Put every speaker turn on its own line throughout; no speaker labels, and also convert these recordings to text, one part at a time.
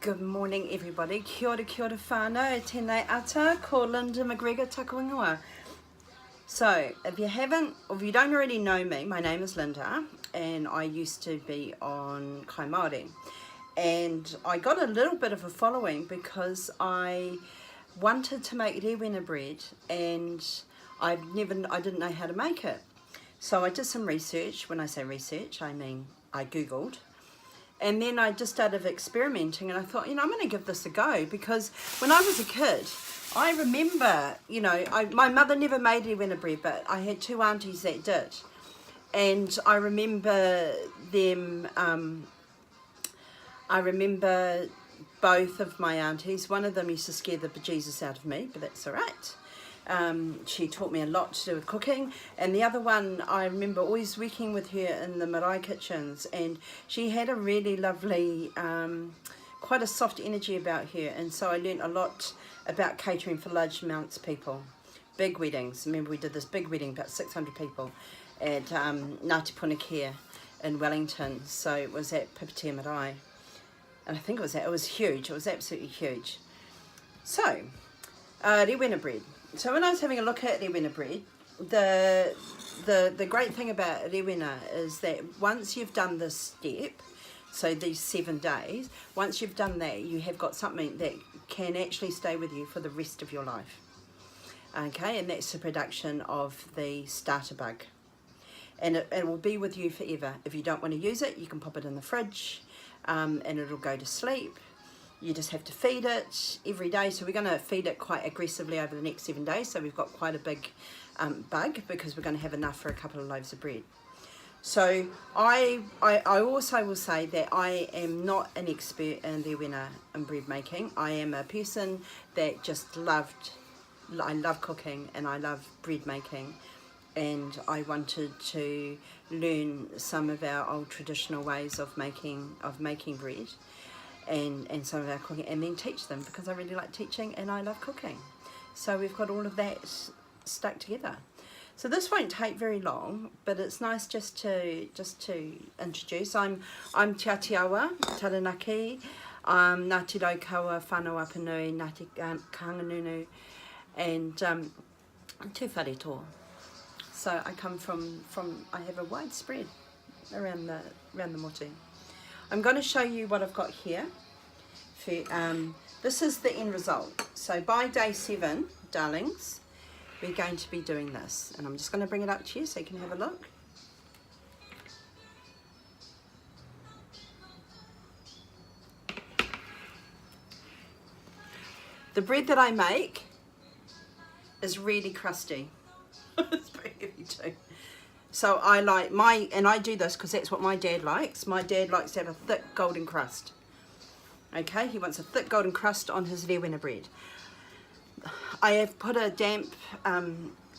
Good morning everybody, kia ora whānau, e tēnei ata, ko Linda McGregor taku ingoa. So, if you don't already know me, my name is Linda and I used to be on Kai Maori. And I got a little bit of a following because I wanted to make Rewena bread and I didn't know how to make it. So I did some research. When I say research, I mean I googled. And then I just started experimenting and I thought, I'm going to give this a go, because when I was a kid, I remember, my mother never made Rewena bread, but I had two aunties that did. And I remember them, I remember both of my aunties. One of them used to scare the bejesus out of me, but that's all right. She taught me a lot to do with cooking, and the other one I remember always working with her in the marae kitchens, and she had a really lovely quite a soft energy about her, and so I learned a lot about catering for large amounts of people, big weddings. Remember we did this big wedding, about 600 people at Ngāti Punakea in Wellington, so it was at Pipitea Marae, and I think it was huge, it was absolutely huge. So Rewena bread. So when I was having a look at Rewena bread, the great thing about Rewena is that once you've done this step, so these 7 days, once you've done that, you have got something that can actually stay with you for the rest of your life. Okay, and that's the production of the starter bug. And it will be with you forever. If you don't want to use it, you can pop it in the fridge and it'll go to sleep. You just have to feed it every day. So we're going to feed it quite aggressively over the next 7 days. So we've got quite a big bug, because we're going to have enough for a couple of loaves of bread. So I also will say that I am not an expert in Rewena and bread making. I am a person that just I love cooking and I love bread making. And I wanted to learn some of our old traditional ways of making bread. And some of our cooking, and then teach them, because I really like teaching and I love cooking. So we've got all of that stuck together. So this won't take very long, but it's nice just to introduce. I'm Te Atiawa, Taranaki, Ngāti Raukawa, Whānau Apanui, Ngāti Kānganunu, and Te Whareto. So I come from I have a wide spread around the motu. I'm going to show you what I've got here. This is the end result. So by day 7, darlings, we're going to be doing this. And I'm just going to bring it up to you so you can have a look. The bread that I make is really crusty. It's pretty heavy too. So I like and I do this because that's what my dad likes. My dad likes to have a thick golden crust. Okay, he wants a thick golden crust on his Rewena bread. I have put a damp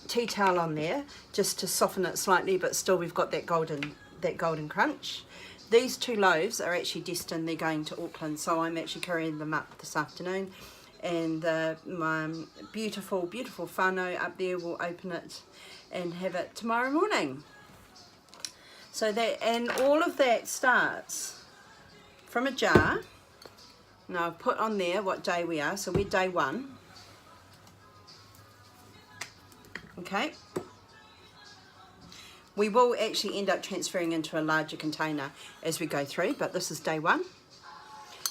tea towel on there just to soften it slightly, but still we've got that golden crunch. These 2 loaves are actually destined, they're going to Auckland, so I'm actually carrying them up this afternoon. And my beautiful, beautiful whānau up there will open it and have it tomorrow morning. So and all of that starts from a jar. Now I've put on there what day we are, so we're day 1. Okay. We will actually end up transferring into a larger container as we go through, but this is day 1.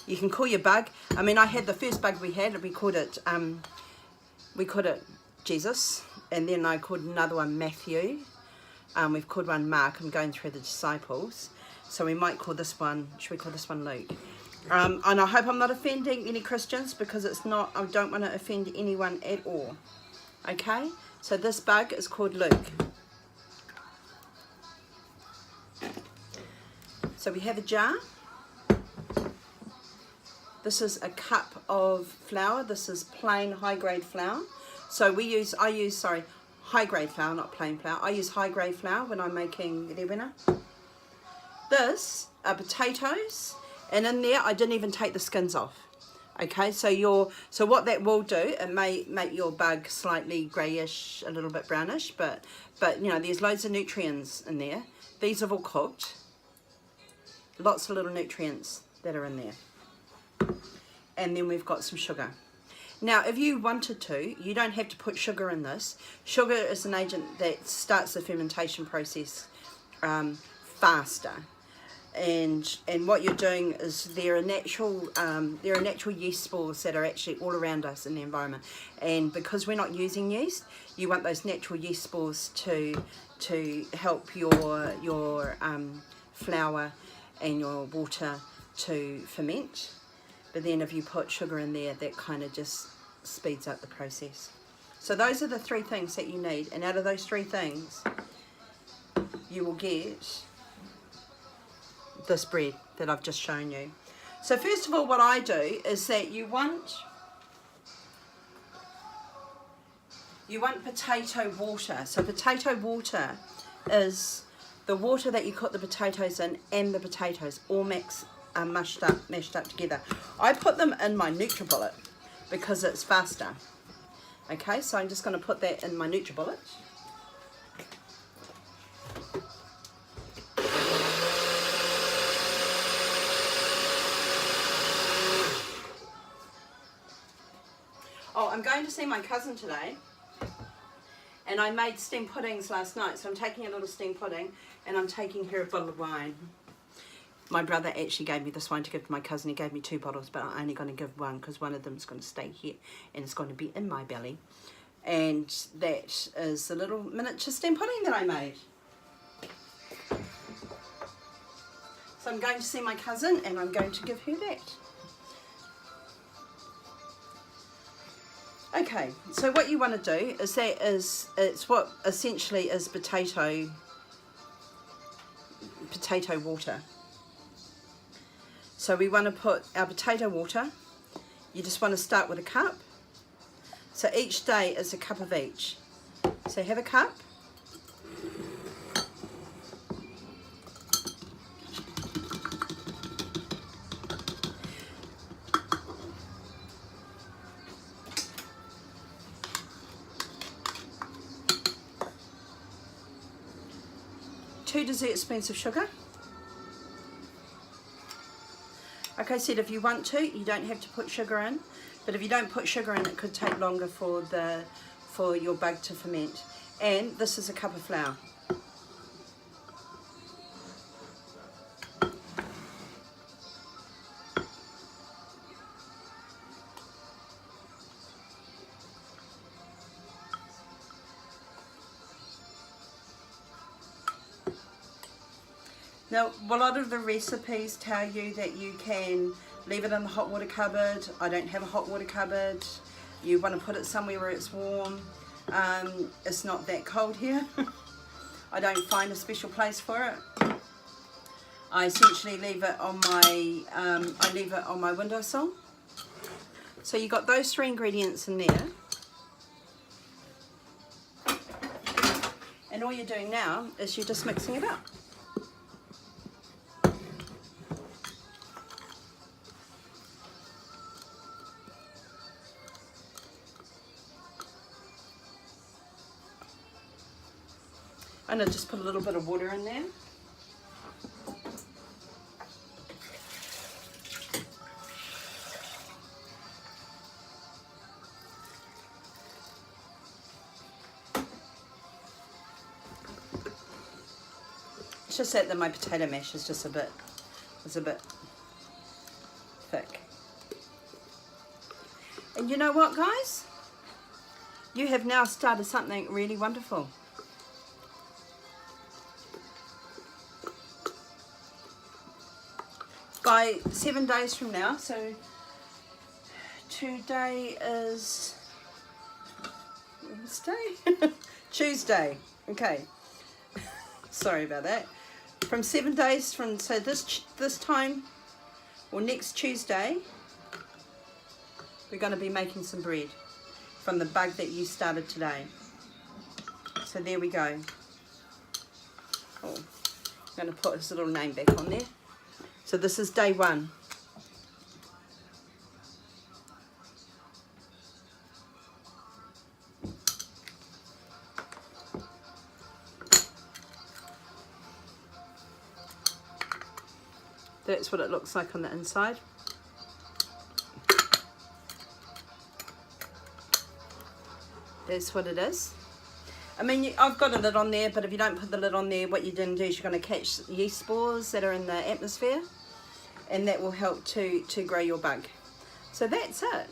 You can call your bug. I mean, I had the first bug we had, we called it Jesus, and then I called another one Matthew. We've called one Mark. I'm going through the disciples, so we might call this one, should we call this one Luke? And I hope I'm not offending any Christians, because it's not, I don't want to offend anyone at all. Okay, so this bug is called Luke. So we have a jar. This is a cup of flour. This is plain high-grade flour. So I use high-grade flour, not plain flour. I use high-grade flour when I'm making Rewena. This are potatoes, and in there I didn't even take the skins off. Okay, so what that will do, it may make your bug slightly greyish, a little bit brownish, but there's loads of nutrients in there. These have all cooked. Lots of little nutrients that are in there. and then we've got some sugar. Now, if you wanted to, you don't have to put sugar in this. Sugar is an agent that starts the fermentation process faster. And what you're doing is there are natural yeast spores that are actually all around us in the environment. And because we're not using yeast, you want those natural yeast spores to help your flour and your water to ferment. But then if you put sugar in there, that kind of just speeds up the process. So those are the 3 things that you need, and out of those 3 things you will get this bread that I've just shown you. So first of all, what I do is that you want potato water. So potato water is the water that you cook the potatoes in, and the potatoes all mashed up together. I put them in my NutriBullet because it's faster. Okay, so I'm just going to put that in my NutriBullet. Oh, I'm going to see my cousin today, and I made steamed puddings last night, so I'm taking a little steamed pudding and I'm taking her a bottle of wine. My brother actually gave me this wine to give to my cousin. He gave me 2 bottles, but I'm only going to give one because one of them is going to stay here and it's going to be in my belly. And that is a little miniature steamed pudding that I made. So I'm going to see my cousin and I'm going to give her that. Okay, so what you want to do is it's what essentially is potato water. So we want to put our potato water, you just want to start with a cup. So each day is a cup of each. So have a cup. Two dessert spoons of sugar. Like I said, if you want to, you don't have to put sugar in, but if you don't put sugar in, it could take longer for your bug to ferment. And this is a cup of flour. Now, a lot of the recipes tell you that you can leave it in the hot water cupboard. I don't have a hot water cupboard. You want to put it somewhere where it's warm. It's not that cold here. I don't find a special place for it. I essentially leave it on my windowsill. So you got those 3 ingredients in there. And all you're doing now is you're just mixing it up. And I just put a little bit of water in there. It's just that my potato mash is just a bit thick. And you know what, guys? You have now started something really wonderful. By 7 days from now, so today is Wednesday? Tuesday, okay. Sorry about that. From 7 days from, so this time, or next Tuesday, we're going to be making some bread from the bug that you started today. So there we go. Oh, I'm going to put his little name back on there. So this is day 1. That's what it looks like on the inside. That's what it is. I mean, I've got a lid on there, but if you don't put the lid on there, what you didn't do is you're going to catch yeast spores that are in the atmosphere, and that will help to grow your bug. So that's it.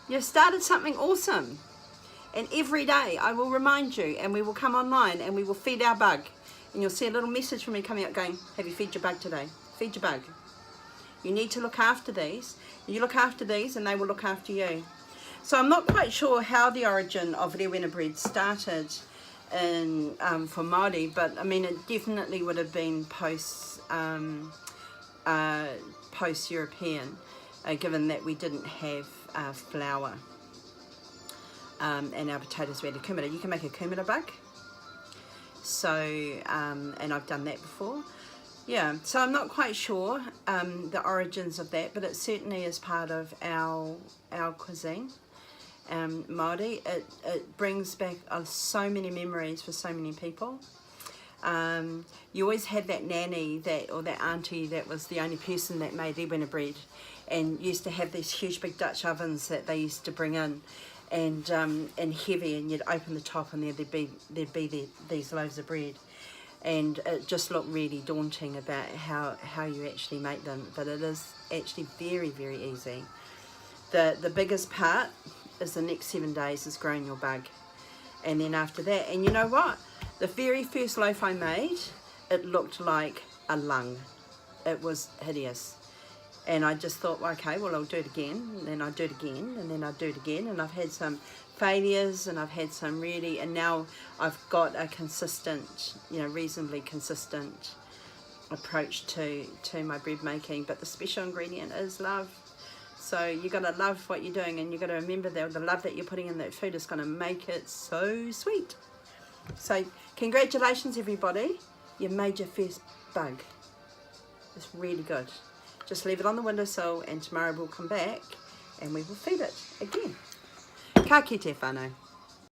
You've started something awesome. And every day I will remind you, and we will come online and we will feed our bug. And you'll see a little message from me coming up going, have you fed your bug today? Feed your bug. You need to look after these. You look after these and they will look after you. So I'm not quite sure how the origin of Rewena Bread started in, for Maori, but I mean it definitely would have been post-European, given that we didn't have flour. And our potatoes we had a kumara. You can make a kumara bug. So, and I've done that before. Yeah, so I'm not quite sure the origins of that, but it certainly is part of our cuisine. Maori, it brings back so many memories for so many people. You always had that nanny or that auntie that was the only person that made Rewena bread, and used to have these huge big Dutch ovens that they used to bring in, and heavy, and you'd open the top and there'd be these loaves of bread, and it just looked really daunting about how you actually make them, but it is actually very, very easy. The biggest part is the next 7 days is growing your bug, and then after that, and you know what, the very first loaf I made, it looked like a lung. It was hideous. And I just thought, okay, well, I'll do it again, and then I'll do it again, and then I'll do it again. And I've had some failures, and I've had some really, and now I've got a consistent, reasonably consistent approach to my bread making. But the special ingredient is love. So you got to love what you're doing, and you got to remember that the love that you're putting in that food is going to make it so sweet. So congratulations, everybody. You made your first bug. It's really good. Just leave it on the windowsill, and tomorrow we'll come back and we will feed it again. Ka kite whānau.